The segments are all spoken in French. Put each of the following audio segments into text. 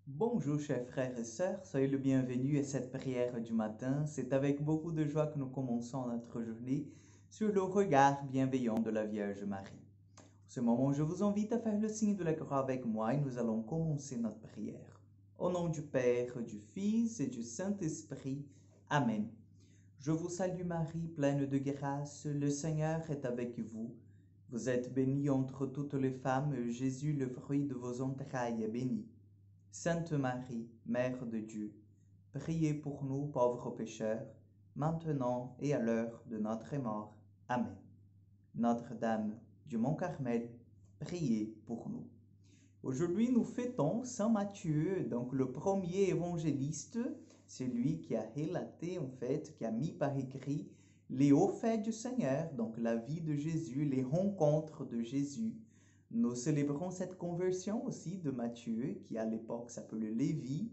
Bonjour chers frères et sœurs, soyez le bienvenu à cette prière du matin. C'est avec beaucoup de joie que nous commençons notre journée sur le regard bienveillant de la Vierge Marie. En ce moment, je vous invite à faire le signe de la croix avec moi et nous allons commencer notre prière. Au nom du Père, du Fils et du Saint-Esprit. Amen. Je vous salue Marie, pleine de grâce, le Seigneur est avec vous. Vous êtes bénie entre toutes les femmes, et Jésus, le fruit de vos entrailles, est béni. Sainte Marie, Mère de Dieu, priez pour nous pauvres pécheurs, maintenant et à l'heure de notre mort. Amen. Notre-Dame du Mont Carmel, priez pour nous. Aujourd'hui, nous fêtons Saint Matthieu, donc le premier évangéliste, celui qui a relaté, qui a mis par écrit les hauts faits du Seigneur, donc la vie de Jésus, les rencontres de Jésus. Nous célébrons cette conversion aussi de Matthieu, qui à l'époque s'appelait Lévi,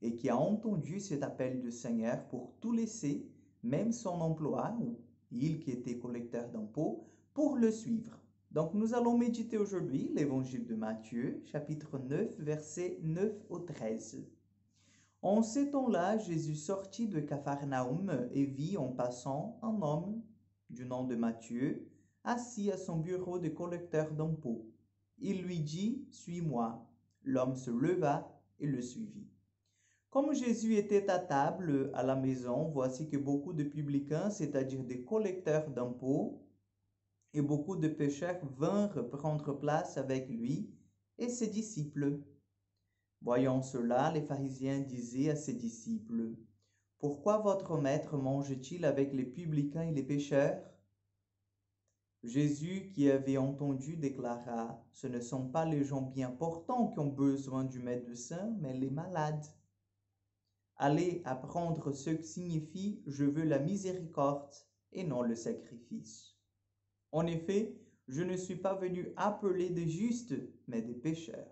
et qui a entendu cet appel du Seigneur pour tout laisser, même son emploi, ou il qui était collecteur d'impôts, pour le suivre. Donc nous allons méditer aujourd'hui l'évangile de Matthieu, chapitre 9, versets 9 au 13. En ces temps-là, Jésus sortit de Capharnaüm et vit en passant un homme du nom de Matthieu, assis à son bureau de collecteur d'impôts. Il lui dit, « Suis-moi ». L'homme se leva et le suivit. Comme Jésus était à table à la maison, voici que beaucoup de publicains, c'est-à-dire des collecteurs d'impôts, et beaucoup de pécheurs vinrent prendre place avec lui et ses disciples. Voyant cela, les pharisiens disaient à ses disciples, « Pourquoi votre maître mange-t-il avec les publicains et les pécheurs ?» Jésus, qui avait entendu, déclara, « Ce ne sont pas les gens bien portants qui ont besoin du médecin, mais les malades. Allez apprendre ce que signifie « Je veux la miséricorde » et non le sacrifice. En effet, je ne suis pas venu appeler des justes, mais des pécheurs. »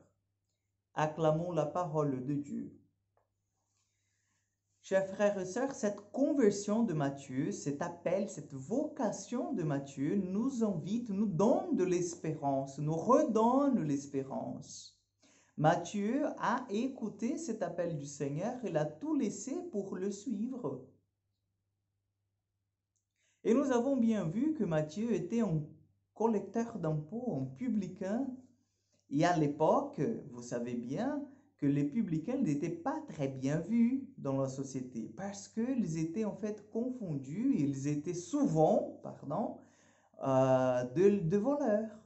Acclamons la parole de Dieu. Chers frères et sœurs, cette conversion de Matthieu, cet appel, cette vocation de Matthieu nous invite, nous donne de l'espérance, nous redonne l'espérance. Matthieu a écouté cet appel du Seigneur, il a tout laissé pour le suivre. Et nous avons bien vu que Matthieu était un collecteur d'impôts, un publicain. Et à l'époque, vous savez bien que les publicains n'étaient pas très bien vus dans la société parce qu'ils étaient en fait confondus, ils étaient souvent, de voleurs.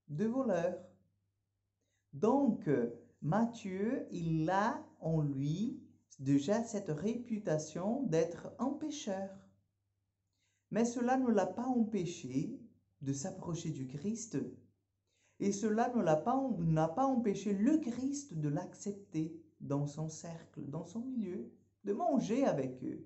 De voleurs. Donc, Matthieu, il a en lui déjà cette réputation d'être un pécheur. Mais cela ne l'a pas empêché de s'approcher du Christ. Et cela n'a pas empêché le Christ de l'accepter dans son cercle, dans son milieu, de manger avec eux.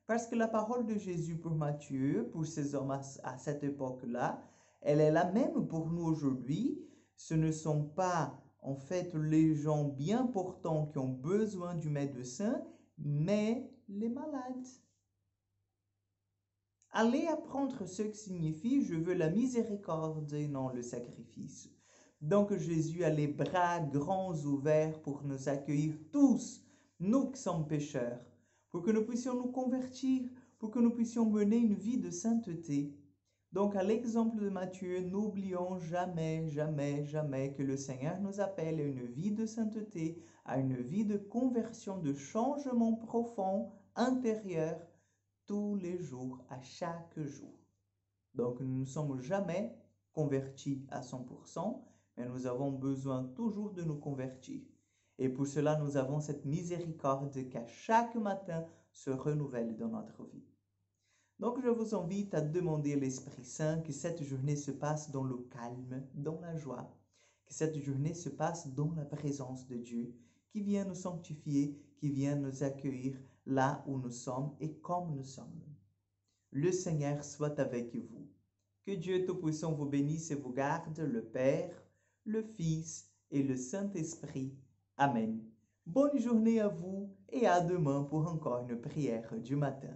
Parce que la parole de Jésus pour Matthieu, pour ces hommes à cette époque-là, elle est la même pour nous aujourd'hui. Ce ne sont pas en fait les gens bien portants qui ont besoin du médecin, mais les malades. Allez apprendre ce que signifie « Je veux la miséricorde et non le sacrifice ». Donc Jésus a les bras grands ouverts pour nous accueillir tous, nous qui sommes pécheurs, pour que nous puissions nous convertir, pour que nous puissions mener une vie de sainteté. Donc à l'exemple de Matthieu, n'oublions jamais, jamais, jamais que le Seigneur nous appelle à une vie de sainteté, à une vie de conversion, de changement profond, intérieur, tous les jours, à chaque jour. Donc nous ne sommes jamais convertis à 100%, mais nous avons besoin toujours de nous convertir. Et pour cela, nous avons cette miséricorde qu'à chaque matin se renouvelle dans notre vie. Donc je vous invite à demander à l'Esprit Saint que cette journée se passe dans le calme, dans la joie, que cette journée se passe dans la présence de Dieu, qui vient nous sanctifier, qui vient nous accueillir là où nous sommes et comme nous sommes. Le Seigneur soit avec vous. Que Dieu Tout-Puissant vous bénisse et vous garde, le Père, le Fils et le Saint-Esprit. Amen. Bonne journée à vous et à demain pour encore une prière du matin.